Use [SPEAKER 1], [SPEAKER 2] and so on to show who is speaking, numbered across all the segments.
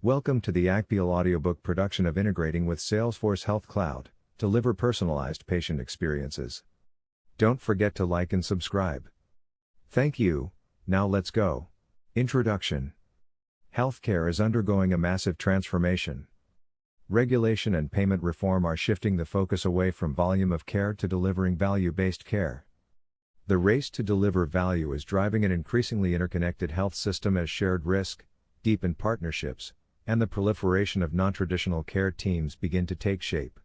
[SPEAKER 1] Welcome to the AGPIAL audiobook production of integrating with Salesforce Health Cloud, deliver personalized patient experiences. Don't forget to like and subscribe. Thank you. Now let's go. Introduction. Healthcare is undergoing a massive transformation. Regulation and payment reform are shifting the focus away from volume of care to delivering value-based care. The race to deliver value is driving an increasingly interconnected health system as shared risk, deepened partnerships, and the proliferation of non-traditional care teams begin to take shape.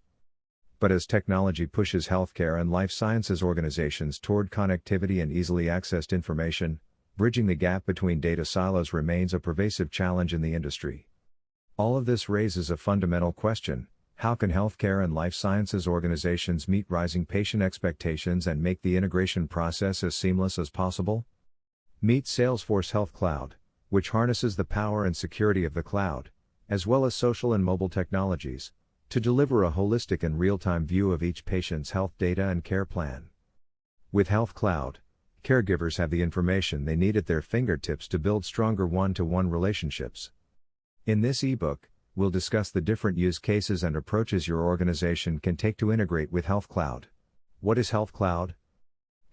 [SPEAKER 1] But as technology pushes healthcare and life sciences organizations toward connectivity and easily accessed information, bridging the gap between data silos remains a pervasive challenge in the industry. All of this raises a fundamental question: how can healthcare and life sciences organizations meet rising patient expectations and make the integration process as seamless as possible? Meet Salesforce Health Cloud, which harnesses the power and security of the cloud, as well as social and mobile technologies, to deliver a holistic and real-time view of each patient's health data and care plan. With Health Cloud, caregivers have the information they need at their fingertips to build stronger one-to-one relationships. In this ebook, we'll discuss the different use cases and approaches your organization can take to integrate with Health Cloud. What is Health Cloud?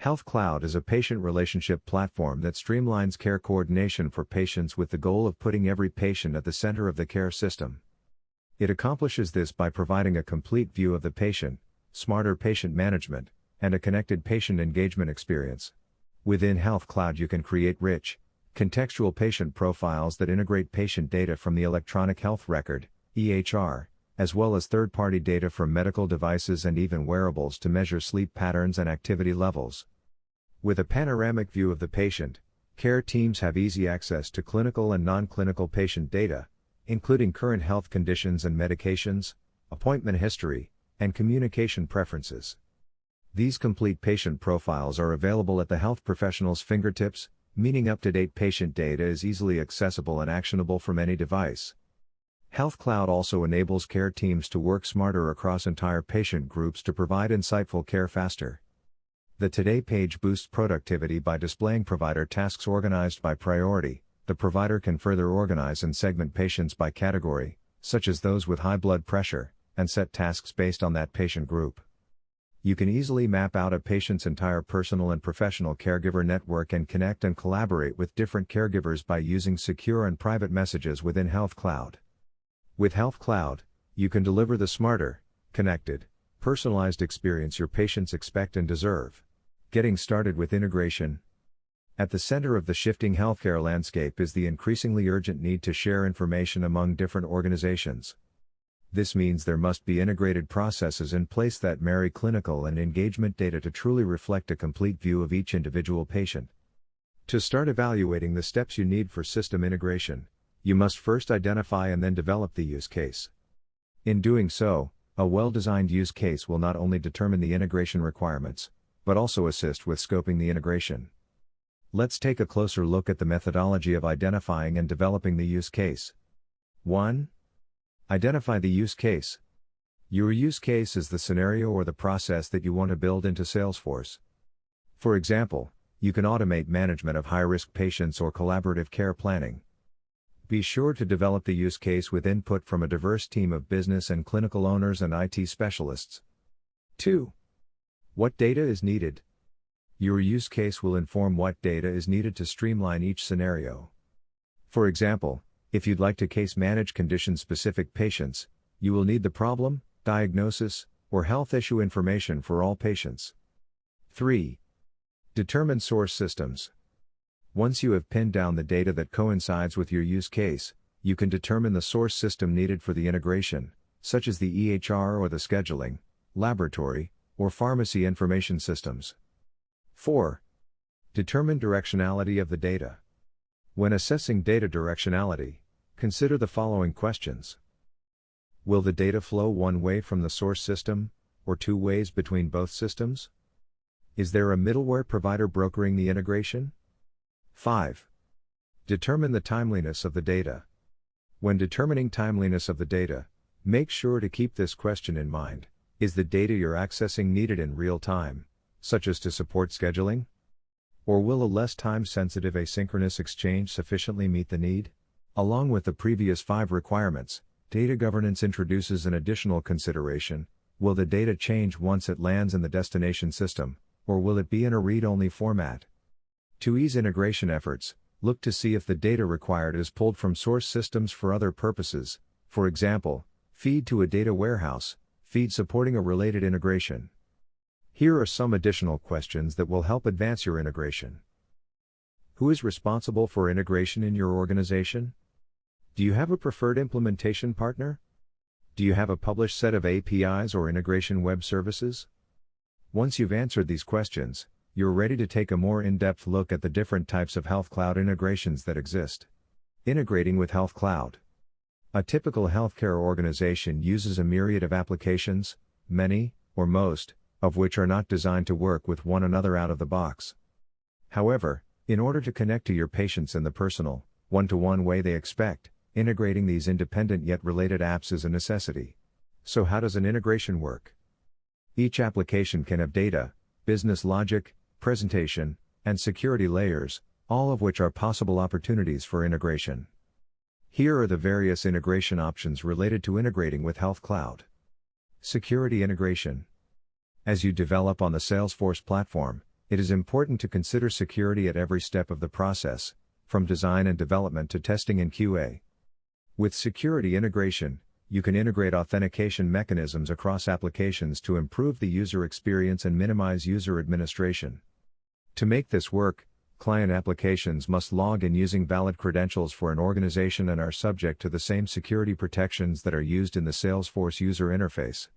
[SPEAKER 1] Health Cloud is a patient relationship platform that streamlines care coordination for patients with the goal of putting every patient at the center of the care system. It accomplishes this by providing a complete view of the patient, smarter patient management, and a connected patient engagement experience. Within Health Cloud you can create rich, contextual patient profiles that integrate patient data from the electronic health record, EHR, as well as third-party data from medical devices and even wearables to measure sleep patterns and activity levels. With a panoramic view of the patient, care teams have easy access to clinical and non-clinical patient data, including current health conditions and medications, appointment history, and communication preferences. These complete patient profiles are available at the health professional's fingertips, meaning up-to-date patient data is easily accessible and actionable from any device. Health Cloud also enables care teams to work smarter across entire patient groups to provide insightful care faster. The Today page boosts productivity by displaying provider tasks organized by priority. The provider can further organize and segment patients by category, such as those with high blood pressure, and set tasks based on that patient group. You can easily map out a patient's entire personal and professional caregiver network and connect and collaborate with different caregivers by using secure and private messages within Health Cloud. With Health Cloud, you can deliver the smarter, connected, personalized experience your patients expect and deserve. Getting started with integration. At the center of the shifting healthcare landscape is the increasingly urgent need to share information among different organizations. This means there must be integrated processes in place that marry clinical and engagement data to truly reflect a complete view of each individual patient. To start evaluating the steps you need for system integration, you must first identify and then develop the use case. In doing so, a well-designed use case will not only determine the integration requirements, but also assist with scoping the integration. Let's take a closer look at the methodology of identifying and developing the use case. 1. Identify the use case. Your use case is the scenario or the process that you want to build into Salesforce. For example, you can automate management of high-risk patients or collaborative care planning. Be sure to develop the use case with input from a diverse team of business and clinical owners and IT specialists. 2. What data is needed? Your use case will inform what data is needed to streamline each scenario. For example, if you'd like to case manage condition-specific patients, you will need the problem, diagnosis, or health issue information for all patients. 3. Determine source systems. Once you have pinned down the data that coincides with your use case, you can determine the source system needed for the integration, such as the EHR or the scheduling, laboratory, or pharmacy information systems. 4. Determine directionality of the data. When assessing data directionality, consider the following questions. Will the data flow one way from the source system, or two ways between both systems? Is there a middleware provider brokering the integration? 5. Determine the timeliness of the data. When determining timeliness of the data, make sure to keep this question in mind. Is the data you're accessing needed in real time, such as to support scheduling? Or will a less time-sensitive asynchronous exchange sufficiently meet the need? Along with the previous 5 requirements, data governance introduces an additional consideration: will the data change once it lands in the destination system, or will it be in a read-only format? To ease integration efforts, look to see if the data required is pulled from source systems for other purposes, for example, feed to a data warehouse, feed supporting a related integration. Here are some additional questions that will help advance your integration. Who is responsible for integration in your organization? Do you have a preferred implementation partner? Do you have a published set of APIs or integration web services? Once you've answered these questions, you're ready to take a more in-depth look at the different types of Health Cloud integrations that exist. Integrating with Health Cloud. A typical healthcare organization uses a myriad of applications, many, or most, of which are not designed to work with one another out of the box. However, in order to connect to your patients in the personal, one-to-one way they expect, integrating these independent yet related apps is a necessity. So how does an integration work? Each application can have data, business logic, presentation, and security layers, all of which are possible opportunities for integration. Here are the various integration options related to integrating with Health Cloud. Security integration. As you develop on the Salesforce platform, it is important to consider security at every step of the process, from design and development to testing and QA. With security integration, you can integrate authentication mechanisms across applications to improve the user experience and minimize user administration. To make this work, client applications must log in using valid credentials for an organization and are subject to the same security protections that are used in the Salesforce user interface.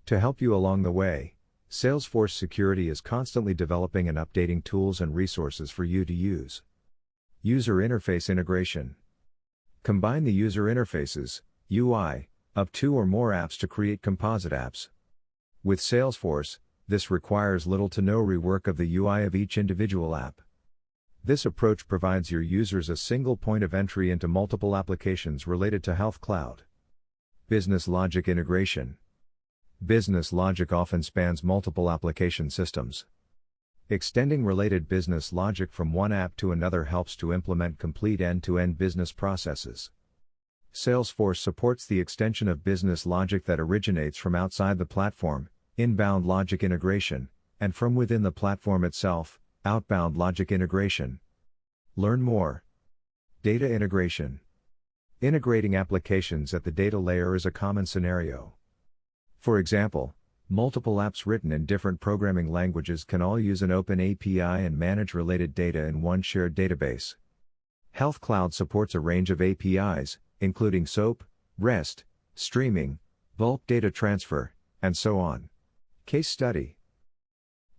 [SPEAKER 1] To help you along the way, Salesforce Security is constantly developing and updating tools and resources for you to use. User interface integration. Combine the user interfaces, UI, of 2 or more apps to create composite apps. With Salesforce, this requires little to no rework of the UI of each individual app. This approach provides your users a single point of entry into multiple applications related to Health Cloud. Business logic integration. Business logic often spans multiple application systems. Extending related business logic from one app to another helps to implement complete end-to-end business processes. Salesforce supports the extension of business logic that originates from outside the platform, inbound logic integration, and from within the platform itself, outbound logic integration. Learn more. Data integration. Integrating applications at the data layer is a common scenario. For example, multiple apps written in different programming languages can all use an open API and manage related data in one shared database. Health Cloud supports a range of APIs, including SOAP, REST, streaming, bulk data transfer, and so on. Case study.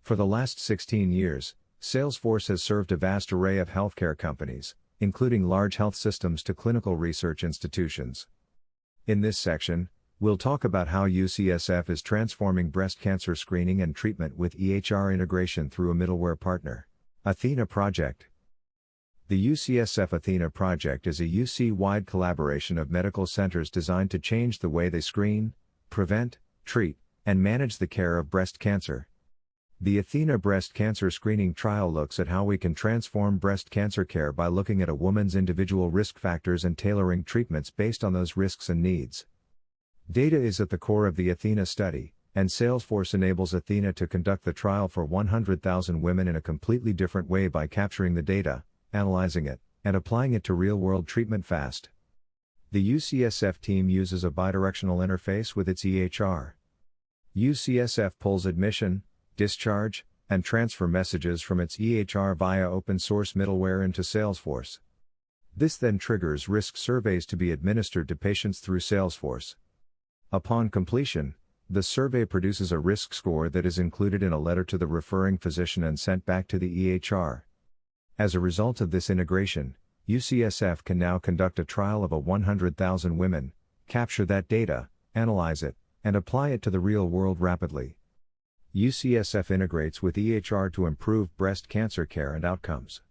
[SPEAKER 1] For the last 16 years, Salesforce has served a vast array of healthcare companies, including large health systems to clinical research institutions. In this section, we'll talk about how UCSF is transforming breast cancer screening and treatment with EHR integration through a middleware partner. Athena Project. The UCSF Athena Project is a UC-wide collaboration of medical centers designed to change the way they screen, prevent, treat, and manage the care of breast cancer. The Athena Breast Cancer Screening Trial looks at how we can transform breast cancer care by looking at a woman's individual risk factors and tailoring treatments based on those risks and needs. Data is at the core of the Athena study, and Salesforce enables Athena to conduct the trial for 100,000 women in a completely different way by capturing the data, analyzing it, and applying it to real-world treatment fast. The UCSF team uses a bidirectional interface with its EHR. UCSF pulls admission, discharge, and transfer messages from its EHR via open-source middleware into Salesforce. This then triggers risk surveys to be administered to patients through Salesforce. Upon completion, the survey produces a risk score that is included in a letter to the referring physician and sent back to the EHR. As a result of this integration, UCSF can now conduct a trial of 100,000 women, capture that data, analyze it, and apply it to the real world rapidly. UCSF integrates with EHR to improve breast cancer care and outcomes.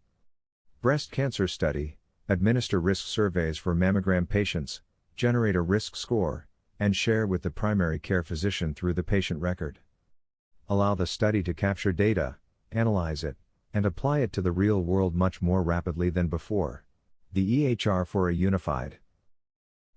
[SPEAKER 1] Breast cancer study, administer risk surveys for mammogram patients, generate a risk score, and share with the primary care physician through the patient record. Allow the study to capture data, analyze it, and apply it to the real world much more rapidly than before. The EHR for a unified.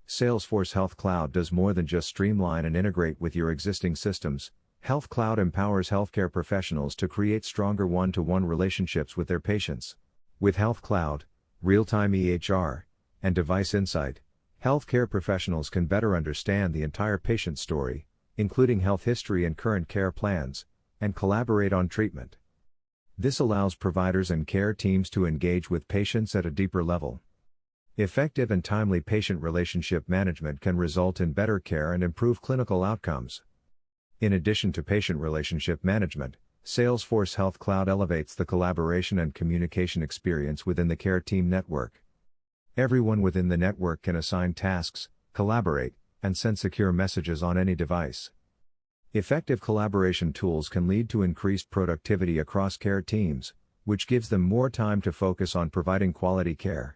[SPEAKER 1] Salesforce Health Cloud does more than just streamline and integrate with your existing systems. Health Cloud empowers healthcare professionals to create stronger one-to-one relationships with their patients. With Health Cloud, real-time EHR, and device insight, healthcare professionals can better understand the entire patient story, including health history and current care plans, and collaborate on treatment. This allows providers and care teams to engage with patients at a deeper level. Effective and timely patient relationship management can result in better care and improve clinical outcomes. In addition to patient relationship management, Salesforce Health Cloud elevates the collaboration and communication experience within the care team network. Everyone within the network can assign tasks, collaborate, and send secure messages on any device. Effective collaboration tools can lead to increased productivity across care teams, which gives them more time to focus on providing quality care.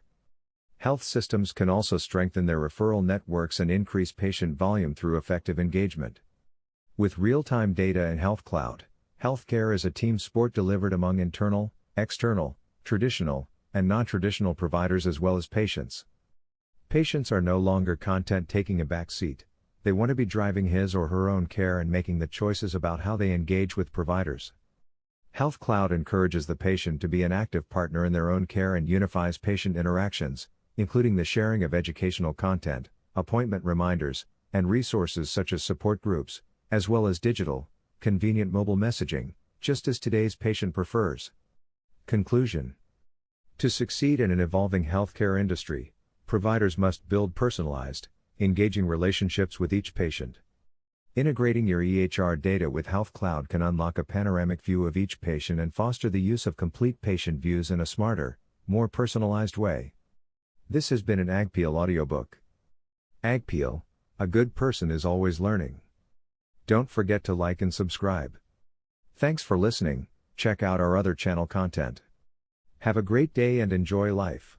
[SPEAKER 1] Health systems can also strengthen their referral networks and increase patient volume through effective engagement. With real-time data in Health Cloud, healthcare is a team sport delivered among internal, external, traditional, and non-traditional providers as well as patients. Patients are no longer content taking a back seat. They want to be driving his or her own care and making the choices about how they engage with providers. Health Cloud encourages the patient to be an active partner in their own care and unifies patient interactions, including the sharing of educational content, appointment reminders, and resources such as support groups, as well as digital, convenient mobile messaging, just as today's patient prefers. Conclusion: to succeed in an evolving healthcare industry, providers must build personalized, engaging relationships with each patient. Integrating your EHR data with Health Cloud can unlock a panoramic view of each patient and foster the use of complete patient views in a smarter, more personalized way. This has been an AGPIAL audiobook. AGPIAL, a good person is always learning. Don't forget to like and subscribe. Thanks for listening. Check out our other channel content. Have a great day and enjoy life.